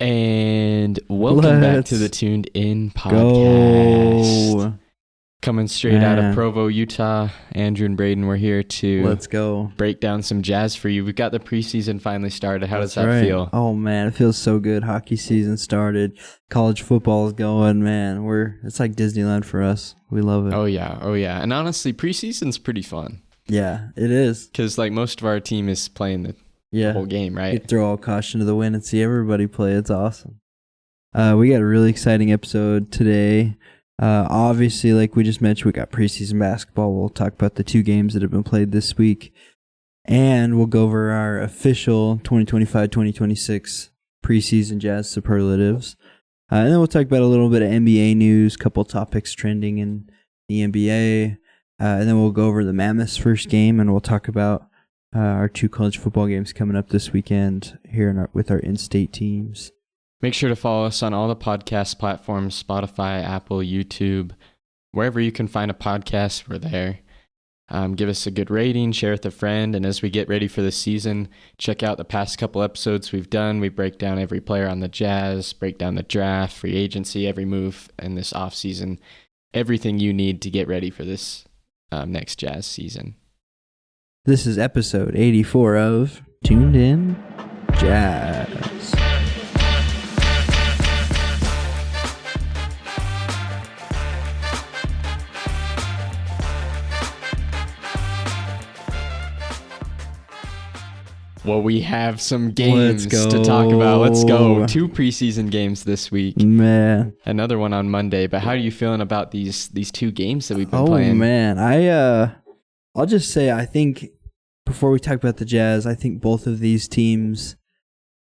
And welcome back to the Tuned In podcast. Go. Coming straight out of Provo, Utah. Andrew and Braden, we're here to break down some Jazz for you. We've got the preseason finally started. How does that feel? Oh man, it feels so good. Hockey season started. College football is going, man. It's like Disneyland for us. We love it. Oh yeah. And honestly, preseason's pretty fun. Yeah, it is. Because like most of our team is playing the whole game, right? You throw all caution to the wind and see everybody play. It's awesome. We got a really exciting episode today. Obviously, like we just mentioned, we got preseason basketball. We'll talk about the 2 games that have been played this week. And we'll go over our official 2025-2026 preseason Jazz Superlatives. And then we'll talk about a little bit of NBA news, couple topics trending in the NBA. And then we'll go over the Mammoth's first game, and we'll talk about our 2 college football games coming up this weekend here with our in-state teams. Make sure to follow us on all the podcast platforms, Spotify, Apple, YouTube, wherever you can find a podcast, we're there. Give us a good rating, share with a friend, and as we get ready for the season, check out the past couple episodes we've done. We break down every player on the Jazz, break down the draft, free agency, every move in this offseason, everything you need to get ready for this next Jazz season. This is episode 84 of Tuned In Jazz. Well, we have some games to talk about. Let's go. 2 preseason games this week. Man. Another one on Monday. But how are you feeling about these 2 games that we've been playing? Oh, man. I'll just say, I think, before we talk about the Jazz, I think both of these teams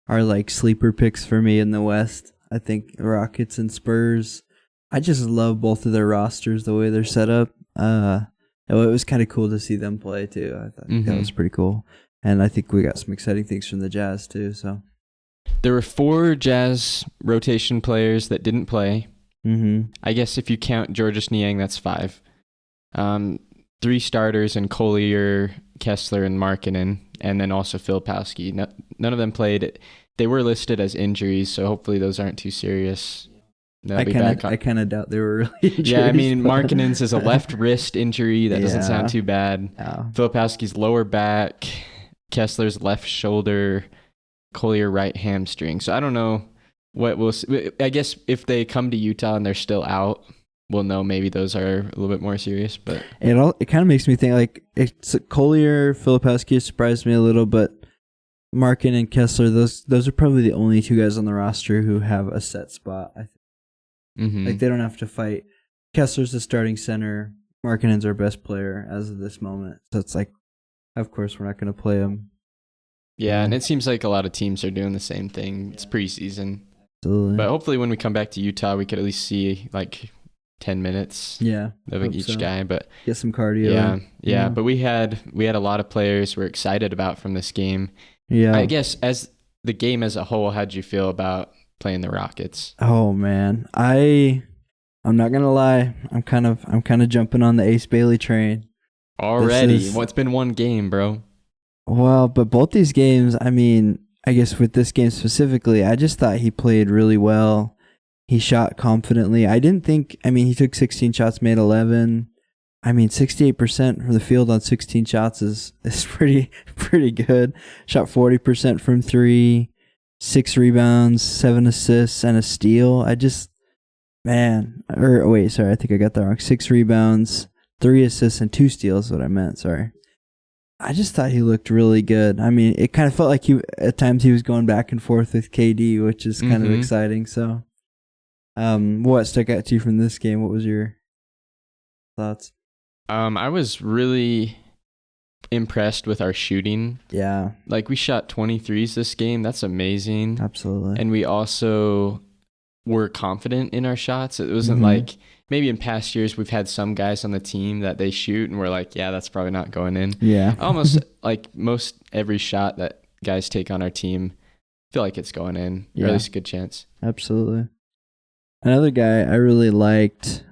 are like sleeper picks for me in the West. I think Rockets and Spurs. I just love both of their rosters, the way they're set up. It was kind of cool to see them play, too. I thought that was pretty cool. And I think we got some exciting things from the Jazz, too. So there were 4 Jazz rotation players that didn't play. Mm-hmm. I guess if you count Georges Niang, that's 5. 3 starters in Collier, Kessler, and Markkanen, and then also Filipowski. None of them played. They were listed as injuries, so hopefully those aren't too serious. I kind of doubt they were really injuries. Yeah, I mean, Markkanen's is a left wrist injury. That doesn't sound too bad. Yeah. Filipowski's lower back, Kessler's left shoulder, Collier right hamstring. So I don't know what we'll see. I guess if they come to Utah and they're still out, we'll know maybe those are a little bit more serious. But it kind of makes me think like it's Collier, Filipowski surprised me a little, but Markkanen and Kessler, those are probably the only 2 guys on the roster who have a set spot. I think like they don't have to fight. Kessler's the starting center. Markkanen's our best player as of this moment. So it's like, of course, we're not going to play him. Yeah, and it seems like a lot of teams are doing the same thing. It's preseason. Absolutely. But hopefully when we come back to Utah, we could at least see like 10 minutes of each guy. But get some cardio. Yeah. But we had a lot of players we're excited about from this game. Yeah. I guess as the game as a whole, how'd you feel about playing the Rockets? Oh, man. I'm not going to lie. I'm kind of jumping on the Ace Bailey train. Already. Well, it's been 1 game, bro. Well, but both these games, I mean, I guess with this game specifically, I just thought he played really well. He shot confidently. He took 16 shots, made 11. I mean, 68% from the field on 16 shots is pretty good. Shot 40% from 3, 6 rebounds, 7 assists, and a steal. I think I got that wrong. 6 rebounds, 3 assists, and 2 steals is what I meant. Sorry. I just thought he looked really good. I mean, it kind of felt like at times he was going back and forth with KD, which is kind of exciting. So, what stuck out to you from this game? What was your thoughts? I was really impressed with our shooting. Yeah. Like, we shot 23s this game. That's amazing. Absolutely. And we also were confident in our shots. It wasn't like maybe in past years we've had some guys on the team that they shoot and we're like, yeah, that's probably not going in. Yeah. Almost like most every shot that guys take on our team, I feel like it's going in. Or at least a good chance. Absolutely. Another guy I really liked,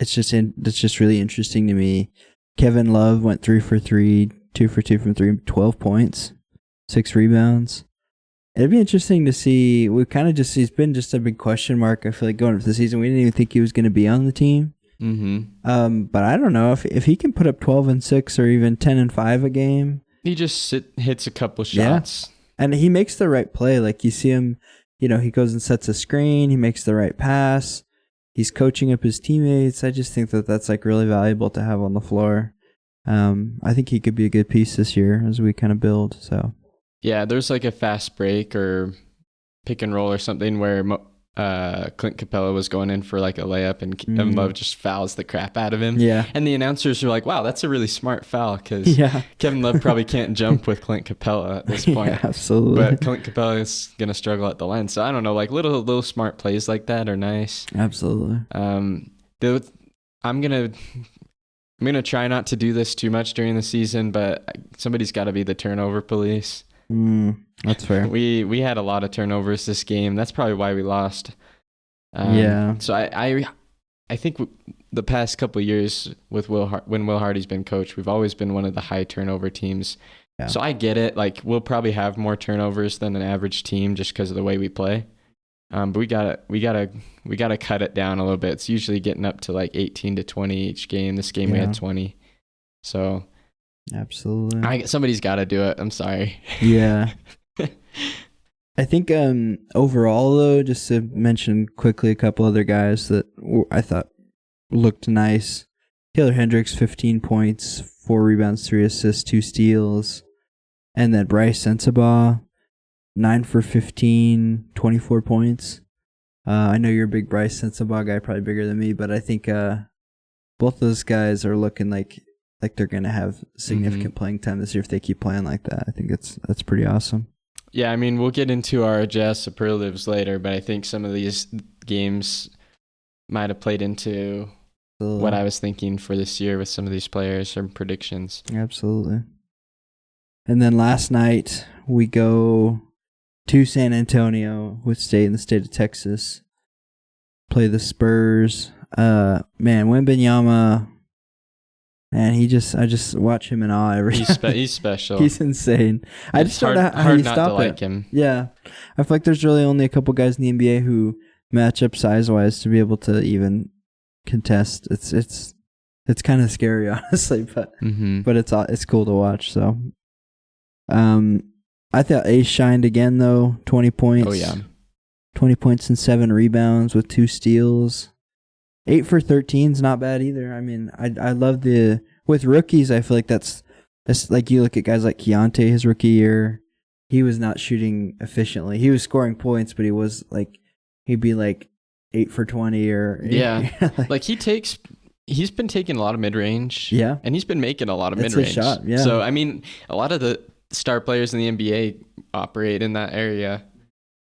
it's just really interesting to me. Kevin Love went 3 for 3, 2 for 2 from 3, 12 points, 6 rebounds. It'd be interesting to see. He's been just a big question mark. I feel like going into the season, we didn't even think he was going to be on the team. Mm-hmm. But I don't know if he can put up 12-6 or even 10-5 a game. He just hits a couple shots. Yeah. And he makes the right play. Like you see him, he goes and sets a screen. He makes the right pass. He's coaching up his teammates. I just think that that's like really valuable to have on the floor. I think he could be a good piece this year as we kind of build. So yeah, there's like a fast break or pick and roll or something where Clint Capella was going in for like a layup and Kevin Love just fouls the crap out of him. Yeah. And the announcers are like, wow, that's a really smart foul because Kevin Love probably can't jump with Clint Capella at this point. Yeah, absolutely. But Clint Capella is going to struggle at the line. So I don't know, like little smart plays like that are nice. Absolutely. I'm gonna try not to do this too much during the season, but somebody's got to be the turnover police. That's fair. We had a lot of turnovers this game. That's probably why we lost. So I think the past couple of years with when Will Hardy's been coach, we've always been one of the high turnover teams. Yeah. So I get it. Like we'll probably have more turnovers than an average team just because of the way we play. But we gotta cut it down a little bit. It's usually getting up to like 18 to 20 each game. This game we had 20. So absolutely, somebody's got to do it. I'm sorry. Yeah. I think overall though, just to mention quickly a couple other guys that I thought looked nice. Taylor Hendricks, 15 points, 4 rebounds, 3 assists, 2 steals, and then Brice Sensabaugh, 9 for 15, 24 points. I know you're a big Brice Sensabaugh guy, probably bigger than me, but I think both those guys are looking like they're going to have significant playing time this year if they keep playing like that. I think that's pretty awesome. Yeah, I mean, we'll get into our Jazz superlatives later, but I think some of these games might have played into what I was thinking for this year with some of these players or predictions. Absolutely. And then last night, we go to San Antonio, which stay in the state of Texas, play the Spurs. Man, Wembanyama, and I just watch him in awe every time. He's special. He's insane. I just don't know how you stop not to like him. Yeah. I feel like there's really only a couple guys in the NBA who match up size-wise to be able to even contest. It's kind of scary, honestly, but it's cool to watch. So, I thought Ace shined again though. 20 points. Oh yeah, 20 points and 7 rebounds with 2 steals. 8 for 13 is not bad either. I mean, I love with rookies. I feel like that's like you look at guys like Keontae, his rookie year, he was not shooting efficiently. He was scoring points, but he'd be like 8 for 20 or like he's been taking a lot of mid range. Yeah, and he's been making a lot of mid range. Shot. Yeah. So I mean, a lot of the star players in the NBA operate in that area.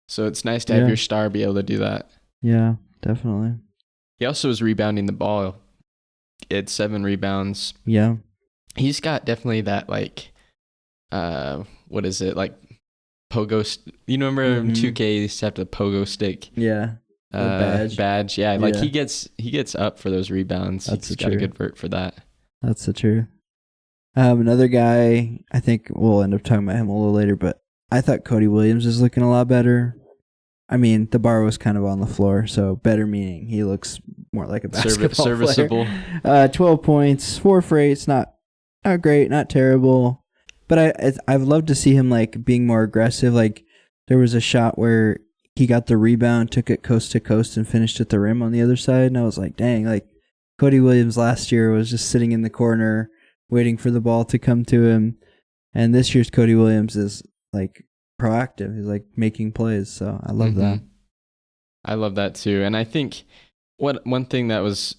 So it's nice to have your star be able to do that. Yeah, definitely. He also was rebounding the ball. He had 7 rebounds. Yeah. He's got definitely that like, what is it? Like pogo. You remember in 2K, they used to have the pogo stick. Yeah. Badge. Yeah. Like he gets up for those rebounds. He's got a good vert for that. That's the truth. Another guy, I think we'll end up talking about him a little later, but I thought Cody Williams is looking a lot better. I mean, the bar was kind of on the floor, so better meaning he looks more like a basketball serviceable. Player. 12 points, 4 for 8. It's not great, not terrible, but I've loved to see him like being more aggressive. Like there was a shot where he got the rebound, took it coast to coast, and finished at the rim on the other side, and I was like, dang, like Cody Williams last year was just sitting in the corner waiting for the ball to come to him, and this year's Cody Williams is like proactive. He's like making plays, so I love that. I love that too. And I think one thing that was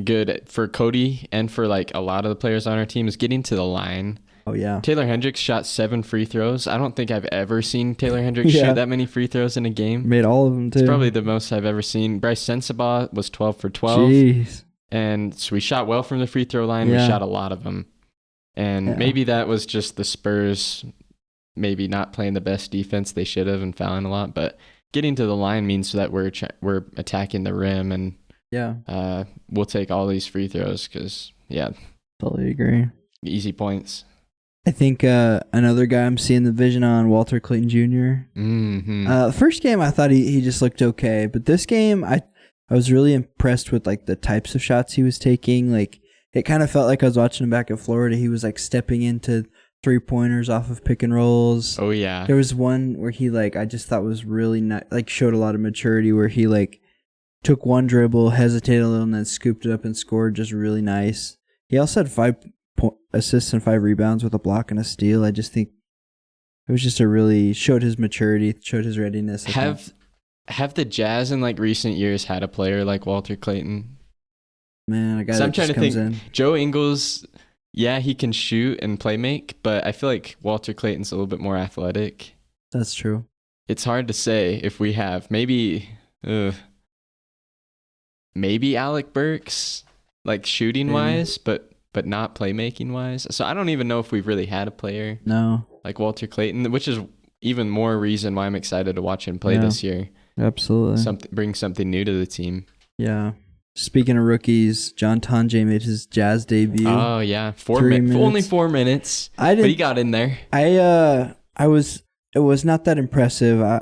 good for Cody and for like a lot of the players on our team is getting to the line. Oh yeah. Taylor Hendricks shot 7 free throws. I don't think I've ever seen Taylor Hendricks shoot that many free throws in a game. Made all of them too. It's probably the most I've ever seen. Brice Sensabaugh was 12 for 12. Jeez. And so we shot well from the free throw line. We shot a lot of them. And maybe that was just the Spurs maybe not playing the best defense they should have and fouling a lot, but getting to the line means that we're attacking the rim, and we'll take all these free throws because totally agree. Easy points. I think another guy I'm seeing the vision on, Walter Clayton Jr. Mm-hmm. First game, I thought he just looked okay, but this game, I was really impressed with like the types of shots he was taking. Like it kind of felt like I was watching him back in Florida. He was like stepping into 3-pointers off of pick and rolls. Oh yeah. There was one where he like I just thought was really like showed a lot of maturity, where he like took one dribble, hesitated a little, and then scooped it up and scored just really nice. He also had 5 assists and 5 rebounds with a block and a steal. I just think it was just showed his maturity, showed his readiness. Have the Jazz in like recent years had a player like Walter Clayton? Man, a guy So that I'm trying just to comes think. in. Joe Ingles, yeah, he can shoot and play make, but I feel like Walter Clayton's a little bit more athletic. That's true. It's hard to say if we have. Maybe Alec Burks, like shooting wise, but not playmaking wise. So I don't even know if we've really had a player like Walter Clayton, which is even more reason why I'm excited to watch him play this year. Absolutely. Bring something new to the team. Yeah. Speaking of rookies, John Tonje made his Jazz debut. Oh yeah, 4 3 minutes. minutes. Only 4 minutes. But he got in there. It was not that impressive.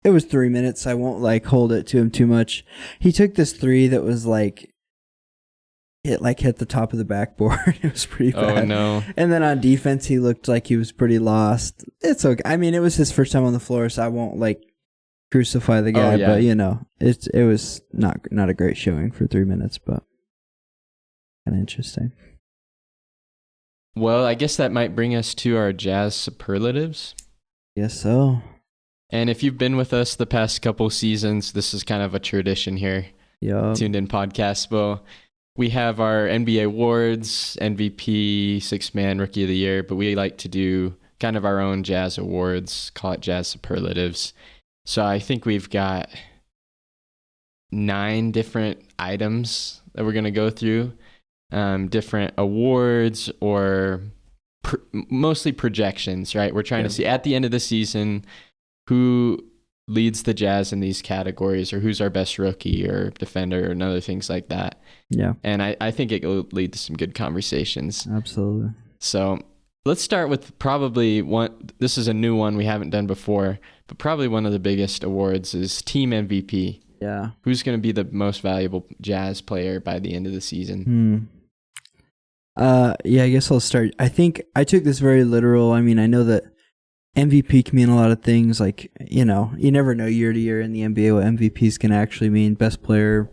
It was 3 minutes. I won't like hold it to him too much. He took this 3 that was like hit the top of the backboard. It was pretty bad. Oh no. And then on defense, he looked like he was pretty lost. It's okay. I mean, it was his first time on the floor, so I won't like crucify the guy. But you know, it was not a great showing for 3 minutes, but kind of interesting. Well, I guess that might bring us to our Jazz superlatives. Guess so. And if you've been with us the past couple seasons, this is kind of a tradition here. Tuned in podcast. Well, we have our NBA awards, MVP, six-man rookie of the year, but we like to do kind of our own Jazz awards, call it Jazz superlatives. So I think we've got 9 different items that we're going to go through, different awards or mostly projections, right? We're trying to see at the end of the season who leads the Jazz in these categories, or who's our best rookie or defender and other things like that. Yeah. And I think it will lead to some good conversations. Absolutely. So let's start with probably one. This is a new one we haven't done before, but probably one of the biggest awards is team MVP. Yeah. Who's going to be the most valuable Jazz player by the end of the season? Yeah, I guess I'll start. I think I took this very literal. I mean, I know that MVP can mean a lot of things. Like, you know, you never know year to year in the NBA what MVPs can actually mean. Best player,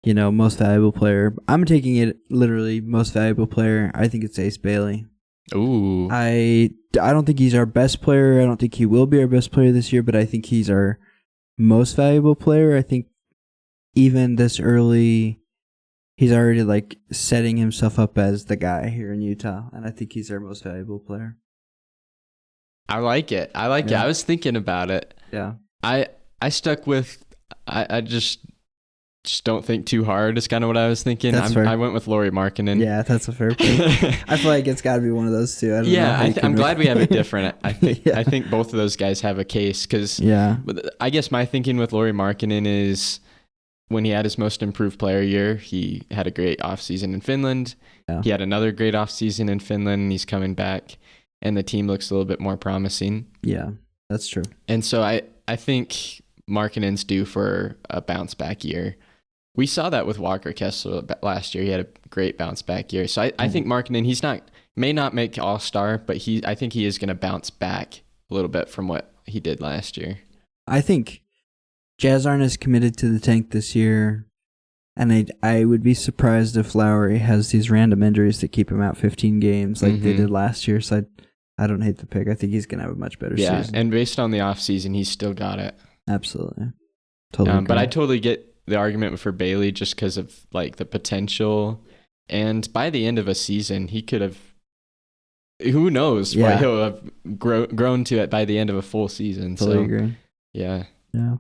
you know, most valuable player. I'm taking it literally most valuable player. I think it's Ace Bailey. Ooh. I don't think he's our best player. I don't think he will be our best player this year, but I think he's our most valuable player. I think even this early, he's already like setting himself up as the guy here in Utah, and I think he's our most valuable player. I like it. I was thinking about it. Yeah. I stuck with, I just don't think too hard is kind of what I was thinking. I went with Lauri Markkanen. Yeah, that's a fair pick. I feel like it's got to be one of those two. I'm glad we have it different. I think both of those guys have a case because I guess my thinking with Lauri Markkanen is when he had his most improved player year, he had a great offseason in Finland. Yeah. He had another great offseason in Finland, and he's coming back, and the team looks a little bit more promising. Yeah, that's true. And so I think Markkanen's due for a bounce back year. We saw that with Walker Kessler last year. He had a great bounce back year. So I think Markkanen, may not make All-Star, but I think he is going to bounce back a little bit from what he did last year. I think Jazz aren't as committed to the tank this year, and I would be surprised if Lowry has these random injuries that keep him out 15 games like they did last year. So I don't hate the pick. I think he's going to have a much better season. And based on the offseason, he's still got it. Absolutely. Totally. But I totally get the argument for Bailey just because of like the potential. And by the end of a season, he could have, who knows what he'll have grown to it by the end of a full season. Totally agree. Yeah. Yeah.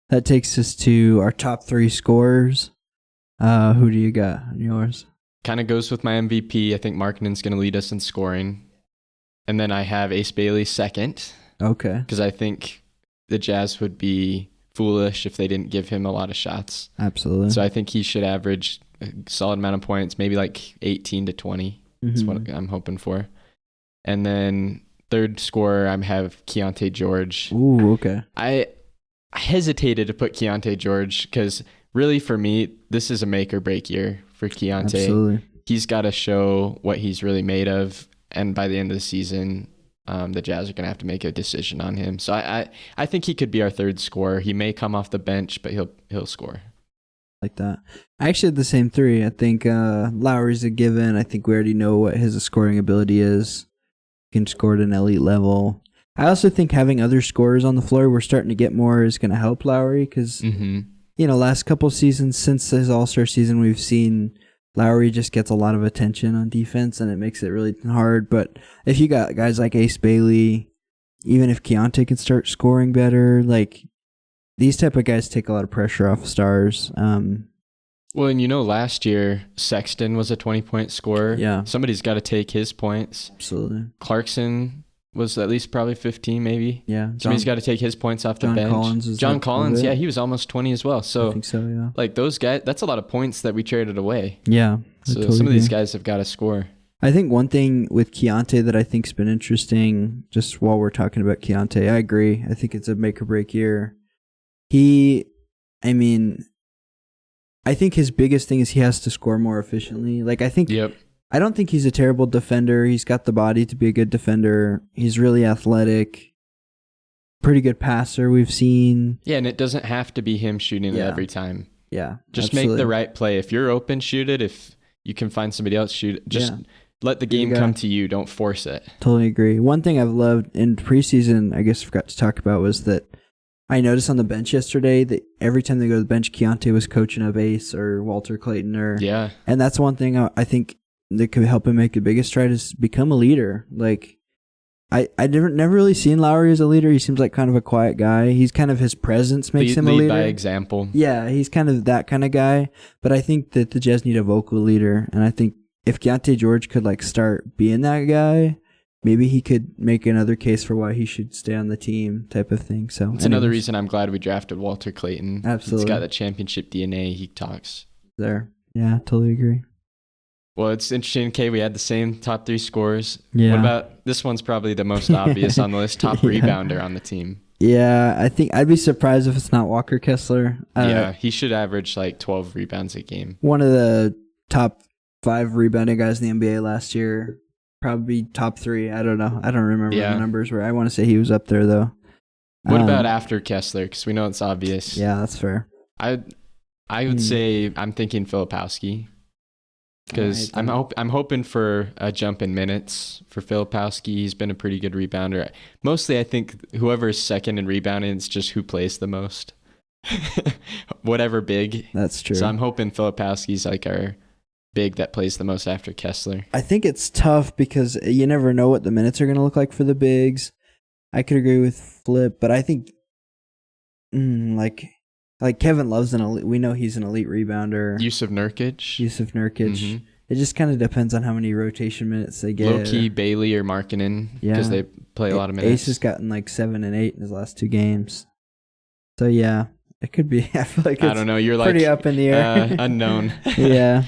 That takes us to our top 3 scorers. Who do you got in yours? Kind of goes with my MVP. I think Markkanen's going to lead us in scoring. And then I have Ace Bailey second. Okay. Because I think the Jazz would be foolish if they didn't give him a lot of shots. Absolutely. So I think he should average a solid amount of points, maybe like 18 to 20 is what I'm hoping for. And then third scorer, I have Keontae George. Ooh, okay. I hesitated to put Keontae George because really for me, this is a make or break year for Keontae. Absolutely. He's got to show what he's really made of. And by the end of the season, the Jazz are going to have to make a decision on him. So I think he could be our third scorer. He may come off the bench, but he'll score. Like that. I actually had the same three. I think Lowry's a given. I think we already know what his scoring ability is. He can score at an elite level. I also think having other scorers on the floor we're starting to get more is going to help Lowry because, last couple seasons since his All-Star season, we've seen Lowry just gets a lot of attention on defense, and it makes it really hard. But if you got guys like Ace Bailey, even if Keontae can start scoring better, like these type of guys take a lot of pressure off stars. Well, and last year, Sexton was a 20-point scorer. Yeah. Somebody's got to take his points. Absolutely. Clarkson was at least probably 15, maybe. Yeah. Somebody's got to take his points off the bench. John Collins, yeah, he was almost 20 as well. So, I think so, yeah. Like those guys, that's a lot of points that we traded away. Yeah. So some of these guys have got to score. I think one thing with Keontae that I think's been interesting, just while we're talking about Keontae, I agree. I think it's a make or break year. I think his biggest thing is he has to score more efficiently. Like, I don't think he's a terrible defender. He's got the body to be a good defender. He's really athletic. Pretty good passer we've seen. Yeah, and it doesn't have to be him shooting it every time. Yeah. Just make the right play. If you're open, shoot it. If you can find somebody else, shoot it. Just let the game come to you. Don't force it. Totally agree. One thing I've loved in preseason, I guess I forgot to talk about, was that I noticed on the bench yesterday that every time they go to the bench, Keontae was coaching up Ace or Walter Clayton. And that's one thing I think that could help him make the biggest stride is become a leader. Like, I never really seen Lowry as a leader. He seems like kind of a quiet guy. He's kind of, his presence makes him a leader. Lead by example. Yeah, he's kind of that kind of guy. But I think that the Jazz need a vocal leader. And I think if Keontae George could start being that guy, maybe he could make another case for why he should stay on the team type of thing. So it's another reason I'm glad we drafted Walter Clayton. Absolutely. He's got the championship DNA. He talks. There. Yeah, totally agree. Well, it's interesting, Kay. We had the same top three scorers. Yeah. What about this one's probably the most obvious on the list? Top rebounder on the team. Yeah, I think I'd be surprised if it's not Walker Kessler. He should average 12 rebounds a game. One of the top 5 rebounding guys in the NBA last year. Probably top 3. I don't know. I don't remember the numbers were. I want to say he was up there though. What about after Kessler? Because we know it's obvious. Yeah, that's fair. I would say I'm thinking Filipowski. Because I'm hoping for a jump in minutes for Filipowski. He's been a pretty good rebounder. Mostly, I think whoever's second in rebounding is just who plays the most. Whatever big. That's true. So I'm hoping Filipowski's our big that plays the most after Kessler. I think it's tough because you never know what the minutes are going to look like for the bigs. I could agree with Flip, but I think like Kevin Love's an elite. We know he's an elite rebounder. Yusuf Nurkic. Mm-hmm. It just kind of depends on how many rotation minutes they get. Low-key Bailey or Markkanen because they play a lot of minutes. Ace has gotten 7 and 8 in his last 2 games. So yeah, it could be. I feel like it's, I don't know. You're pretty up in the air. Unknown. Yeah.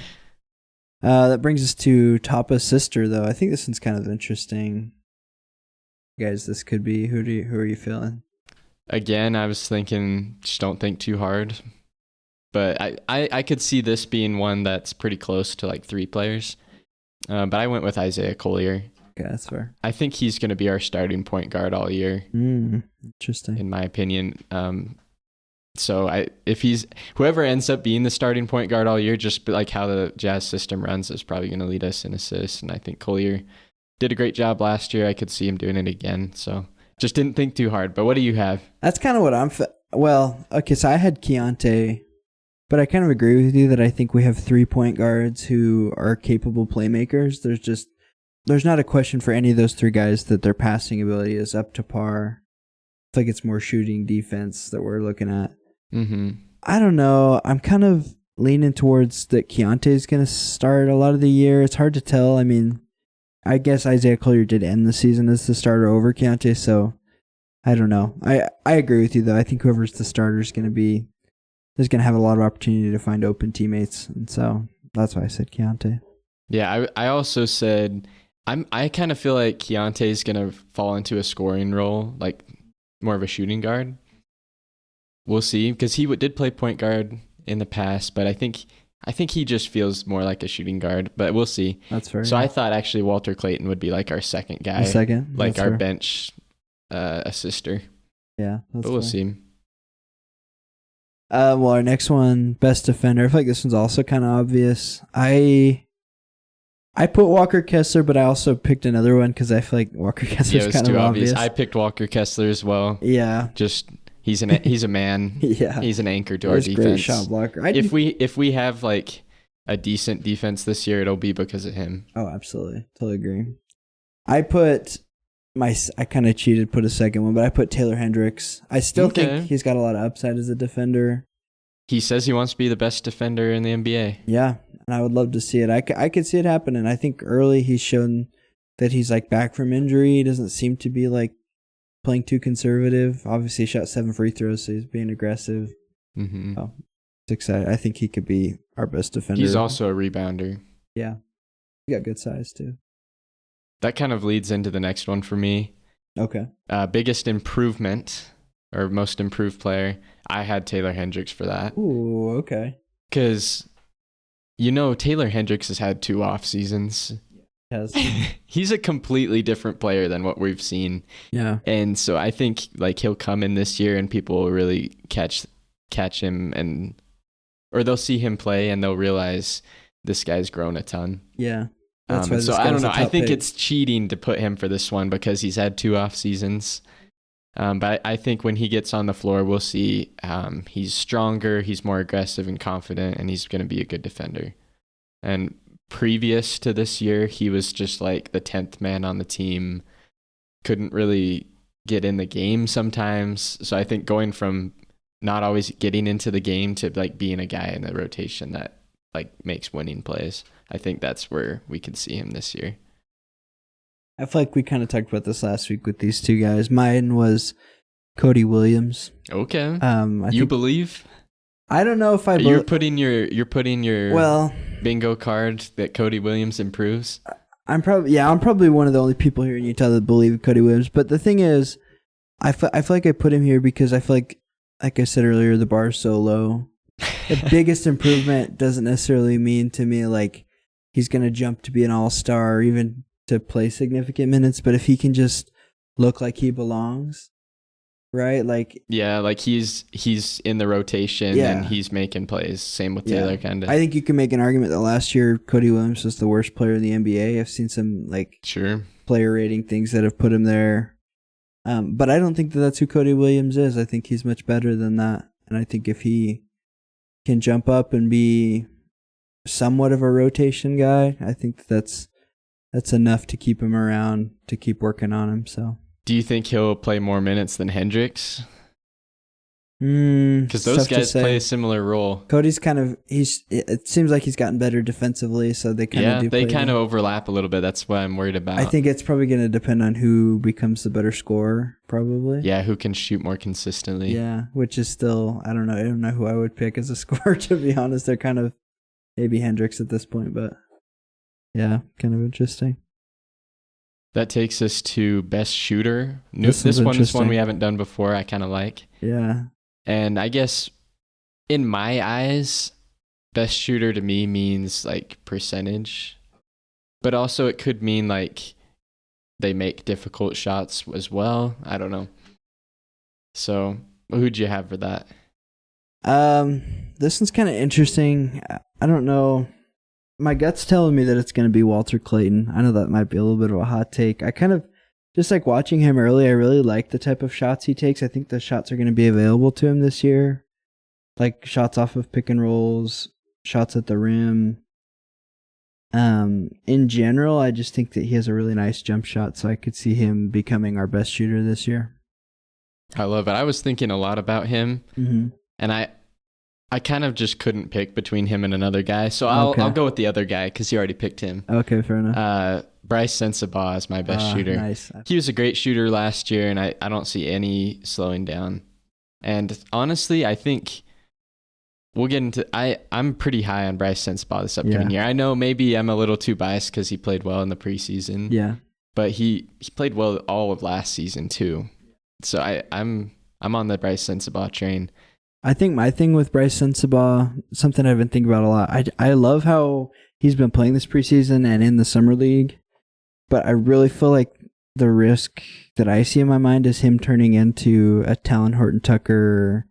That brings us to Tapa's sister, though. I think this one's kind of interesting. Guys, this could be. Who are you feeling? Again, I was thinking just don't think too hard. But I could see this being one that's pretty close to 3 players. But I went with Isaiah Collier. Okay, that's fair. I think he's going to be our starting point guard all year. Interesting. In my opinion. So if he's whoever ends up being the starting point guard all year, just like how the Jazz system runs, is probably going to lead us in assists. And I think Collier did a great job last year. I could see him doing it again. So just didn't think too hard. But what do you have? That's kind of what I'm. Well, okay, so I had Keontae, but I kind of agree with you that I think we have 3 point guards who are capable playmakers. There's not a question for any of those 3 guys that their passing ability is up to par. I think it's more shooting defense that we're looking at. Mm-hmm. I don't know. I'm kind of leaning towards that Keontae is going to start a lot of the year. It's hard to tell. I mean, I guess Isaiah Collier did end the season as the starter over Keontae, so I don't know. I agree with you, though. I think whoever's the starter is going to have a lot of opportunity to find open teammates, and so that's why I said Keontae. Yeah, I also said I kind of feel like Keontae's gonna fall into a scoring role, like more of a shooting guard. We'll see, because he did play point guard in the past, but I think he just feels more like a shooting guard. But we'll see. That's fair. So I thought actually Walter Clayton would be like our second guy, like our bench assister. Yeah, but we'll see. Well, our next one, best defender. I feel like this one's also kind of obvious. I put Walker Kessler, but I also picked another one because I feel like Walker Kessler's kind of obvious. I picked Walker Kessler as well. Yeah, just he's a man. Yeah, he's an anchor to our defense. Great shot blocker. If we have like a decent defense this year, it'll be because of him. Oh, absolutely, totally agree. I kind of cheated, put a second one, but I put Taylor Hendricks. I still think he's got a lot of upside as a defender. He says he wants to be the best defender in the NBA. Yeah, and I would love to see it. I could see it happen, and I think early he's shown that he's like back from injury. He doesn't seem to be like playing too conservative. Obviously, he shot 7 free throws, so he's being aggressive. Mm-hmm. Oh, it's exciting. I think he could be our best defender. He's also a rebounder. Yeah, he got good size too. That kind of leads into the next one for me. Okay. Biggest improvement or most improved player. I had Taylor Hendricks for that. Ooh, okay. Because, Taylor Hendricks has had 2 off seasons. Yes. He's a completely different player than what we've seen. Yeah. And so I think like he'll come in this year and people will really catch him or they'll see him play and they'll realize this guy's grown a ton. Yeah. So I don't know. I think it's cheating to put him for this one because he's had 2 off seasons. But I think when he gets on the floor, we'll see he's stronger, he's more aggressive and confident, and he's going to be a good defender. And previous to this year, he was just like the 10th man on the team, couldn't really get in the game sometimes. So I think going from not always getting into the game to like being a guy in the rotation that like makes winning plays, I think that's where we could see him this year. I feel like we kind of talked about this last week with these 2 guys. Mine was Cody Williams. Okay. You believe? I don't know if I. You're putting your bingo card that Cody Williams improves. I'm probably one of the only people here in Utah that believe Cody Williams. But the thing is, I feel like I put him here because I feel like I said earlier, the bar is so low. The biggest improvement doesn't necessarily mean to me like he's going to jump to be an all-star or even to play significant minutes, but if he can just look like he belongs, right? Like he's in the rotation and he's making plays. Same with Taylor kinda. I think you can make an argument that last year Cody Williams was the worst player in the NBA. I've seen some player rating things that have put him there. But I don't think that that's who Cody Williams is. I think he's much better than that. And I think if he can jump up and be somewhat of a rotation guy, I think that's enough to keep him around, to keep working on him. So, do you think he'll play more minutes than Hendricks? Because those guys play a similar role. Cody's it seems like he's gotten better defensively, so they kind of overlap a little bit. That's what I'm worried about. I think it's probably going to depend on who becomes the better scorer, probably. Yeah, who can shoot more consistently. Yeah, which is still, I don't know who I would pick as a scorer, to be honest. They're kind of maybe Hendricks at this point, but yeah, kind of interesting. That takes us to best shooter. This one we haven't done before. I kind of like. Yeah. And I guess in my eyes, best shooter to me means like percentage, but also it could mean like they make difficult shots as well. I don't know. So who'd you have for that? This one's kind of interesting. I don't know. My gut's telling me that it's going to be Walter Clayton. I know that might be a little bit of a hot take. I kind of just like watching him early. I really like the type of shots he takes. I think the shots are going to be available to him this year. Like shots off of pick and rolls, shots at the rim. In general, I just think that he has a really nice jump shot, so I could see him becoming our best shooter this year. I love it. I was thinking a lot about him, and I kind of just couldn't pick between him and another guy, so I'll go with the other guy because you already picked him. Okay, fair enough. Brice Sensabaugh is my best shooter. Nice. He was a great shooter last year, and I don't see any slowing down. And honestly, I think we'll get into. I'm pretty high on Brice Sensabaugh this upcoming year. I know maybe I'm a little too biased because he played well in the preseason. Yeah, but he played well all of last season too. So I'm on the Brice Sensabaugh train. I think my thing with Brice Sensabaugh, something I've been thinking about a lot. I love how he's been playing this preseason and in the summer league, but I really feel like the risk that I see in my mind is him turning into a Talon Horton Tucker,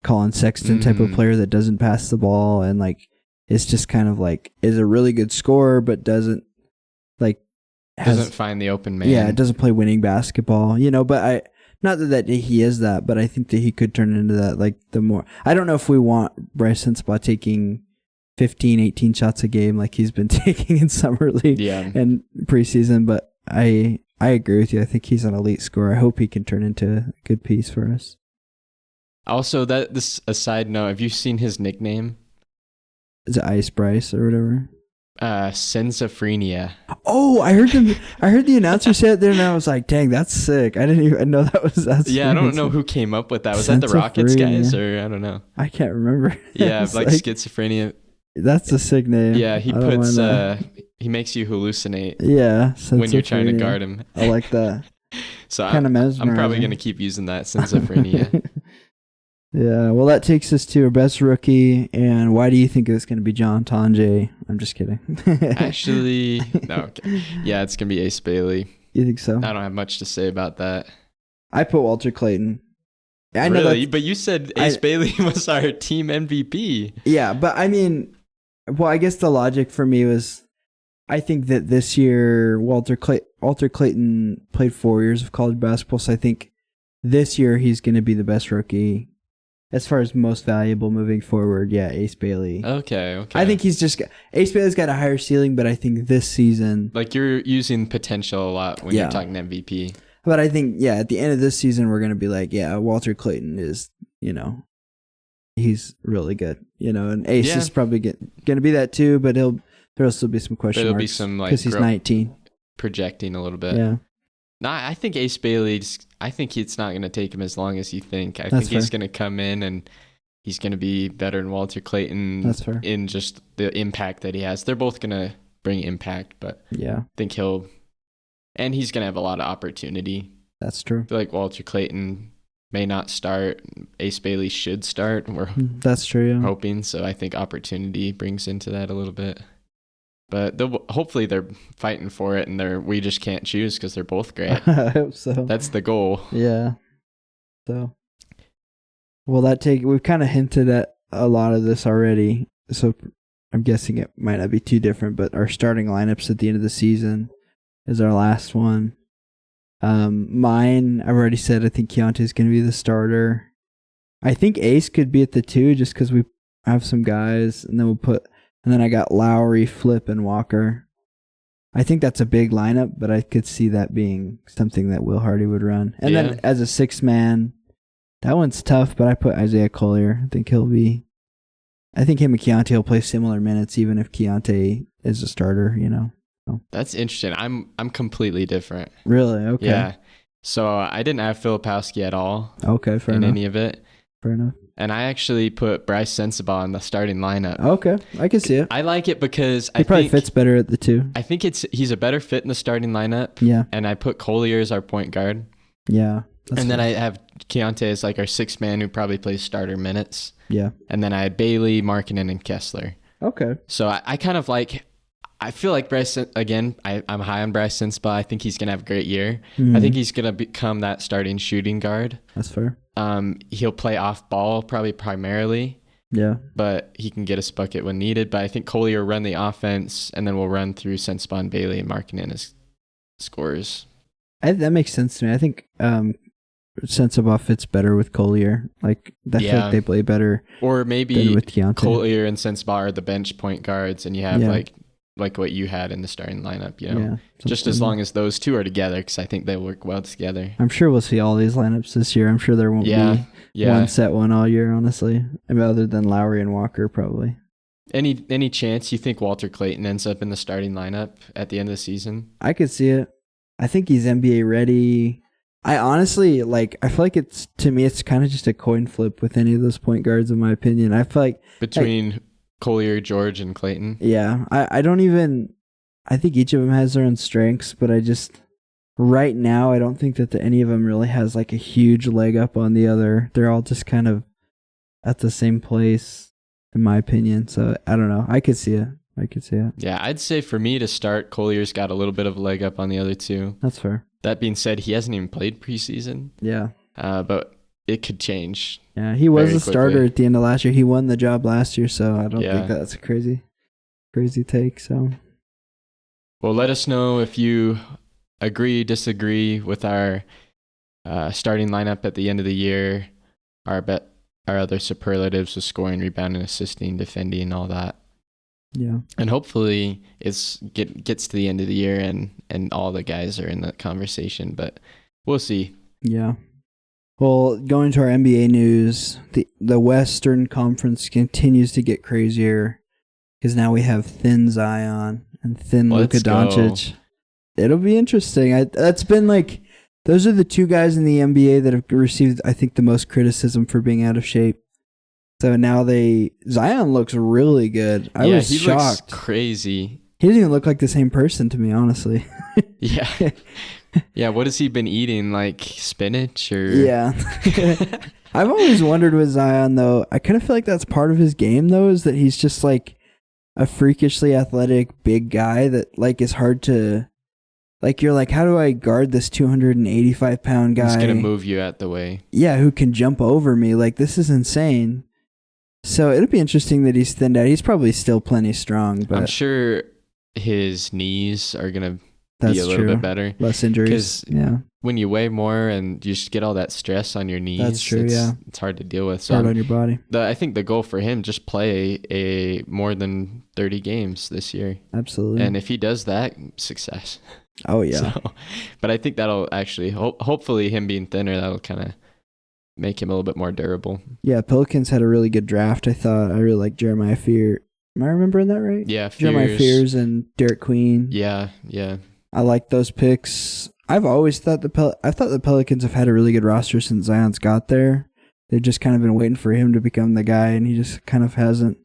Colin Sexton type of player that doesn't pass the ball and like it's just kind of like is a really good scorer but doesn't find the open man. Yeah, doesn't play winning basketball, but not that he is that, but I think that he could turn into that. Like the more, I don't know if we want Brice Sensabaugh taking 15, 18 shots a game like he's been taking in summer league and preseason, but I agree with you. I think he's an elite scorer. I hope he can turn into a good piece for us. Also, this a side note, have you seen his nickname? Is it Ice Brice or whatever? Schizophrenia. Oh, I heard the announcer say it there, and I was like, "Dang, that's sick!" I didn't even know that's. Yeah, I don't know who came up with that. Was that the Rockets guys, or I don't know? I can't remember. Yeah, like schizophrenia. That's a sick name. Yeah, he makes you hallucinate. Yeah, when you're trying to guard him. I like that. So I'm probably gonna keep using that schizophrenia. Yeah, well, that takes us to our best rookie, and why do you think it's going to be John Tonje? I'm just kidding. Actually, no. Okay. Yeah, it's going to be Ace Bailey. You think so? I don't have much to say about that. I put Walter Clayton. I know really? But you said Ace Bailey was our team MVP. Yeah, but I mean, well, I guess the logic for me was, I think that this year, Walter Clayton played 4 years of college basketball, so I think this year he's going to be the best rookie. As far as most valuable moving forward, yeah, Ace Bailey. Okay. I think Ace Bailey's got a higher ceiling, but I think this season... Like, you're using potential a lot when you're talking MVP. But I think, at the end of this season, we're going to be like, Walter Clayton is, he's really good. And Ace is probably going to be that too, but there'll still be some question marks. Be some, like... Because he's 19. Projecting a little bit. Yeah. No, I think Ace Bailey, I think it's not going to take him as long as you think. I think he's going to come in and he's going to be better than Walter Clayton in just the impact that he has. They're both going to bring impact, but I think he's going to have a lot of opportunity. That's true. I feel like Walter Clayton may not start. Ace Bailey should start. That's true, yeah. Hoping, so I think opportunity brings into that a little bit. But hopefully they're fighting for it, and we just can't choose because they're both great. I hope so. That's the goal. Yeah. So, well, we've kind of hinted at a lot of this already. So I'm guessing it might not be too different, but our starting lineups at the end of the season is our last one. Mine, I've already said, I think Keontae's going to be the starter. I think Ace could be at the 2 just because we have some guys, and then I got Lowry, Flip, and Walker. I think that's a big lineup, but I could see that being something that Will Hardy would run. And then as a 6-man, that one's tough, but I put Isaiah Collier. I think him and Keontae will play similar minutes, even if Keontae is a starter, So. That's interesting. I'm completely different. Really? Okay. Yeah. So I didn't have Filipowski at all. Okay, fair enough. In any of it. Fair enough. And I actually put Brice Sensabaugh in the starting lineup. Okay, I can see it. I like it because he probably fits better at the 2. I think he's a better fit in the starting lineup. Yeah. And I put Collier as our point guard. Yeah. And then I have Keontae as like our 6-man who probably plays starter minutes. Yeah. And then I had Bailey, Markkanen, and Kessler. Okay. So I kind of I feel like Brice, again, I'm high on Brice Sensabaugh. I think he's going to have a great year. Mm-hmm. I think he's going to become that starting shooting guard. That's fair. He'll play off ball probably primarily. Yeah. But he can get us bucket when needed. But I think Collier will run the offense, and then we'll run through Sensabaugh and Bailey and Markkanen as scorers. That makes sense to me. I think Sensabaugh fits better with Collier. Like, I feel like they play better. Or maybe with Keontae. Collier and Sensabaugh are the bench point guards, and you have like what you had in the starting lineup, just as long as those two are together, because I think they work well together. I'm sure we'll see all these lineups this year. I'm sure there won't be one set one all year, honestly. I mean, other than Lowry and Walker, probably. Any chance you think Walter Clayton ends up in the starting lineup at the end of the season? I could see it. I think he's NBA ready. I honestly, I feel like to me, it's kind of just a coin flip with any of those point guards, in my opinion. I feel like between Collier, George, and Clayton. Yeah, I think each of them has their own strengths, but right now, I don't think that any of them really has like a huge leg up on the other. They're all just kind of at the same place, in my opinion. So I don't know. I could see it. Yeah, I'd say for me to start, Collier's got a little bit of a leg up on the other two. That's fair. That being said, he hasn't even played preseason. Yeah. But it could change. Yeah, he was a starter at the end of last year. He won the job last year, so I don't think that's a crazy take. So, well, let us know if you agree, disagree with our starting lineup at the end of the year. Our other superlatives with scoring, rebounding, assisting, defending, all that. Yeah. And hopefully gets to the end of the year and all the guys are in the conversation, but we'll see. Yeah. Well, going to our NBA news, the Western Conference continues to get crazier because now we have thin Zion and thin Luka Doncic. It'll be interesting. That's been those are the two guys in the NBA that have received, I think, the most criticism for being out of shape. So now Zion looks really good. I was shocked. Looks crazy. He doesn't even look like the same person to me, honestly. Yeah. Yeah, what has he been eating? Like spinach or? Yeah. I've always wondered with Zion, though. I kind of feel like that's part of his game, though, is that he's just like a freakishly athletic big guy that is hard to. You're like, how do I guard this 285-pound guy? He's going to move you out the way. Yeah, who can jump over me. This is insane. So it'll be interesting that he's thinned out. He's probably still plenty strong, but I'm sure his knees are going to be a little bit better. Less injuries. Yeah. When you weigh more and you just get all that stress on your knees, that's true, it's hard to deal with. So hard on your body. I think the goal for him, just play a more than 30 games this year. Absolutely. And if he does that, success. Oh, yeah. But I think that'll actually, hopefully him being thinner, that'll kind of make him a little bit more durable. Yeah, Pelicans had a really good draft, I thought. I really like Jeremiah Fears. Am I remembering that right? Yeah, Jeremiah Fears and Derek Queen. Yeah. I like those picks. I've always thought the Pelicans have had a really good roster since Zion's got there. They've just kind of been waiting for him to become the guy, and he just kind of hasn't.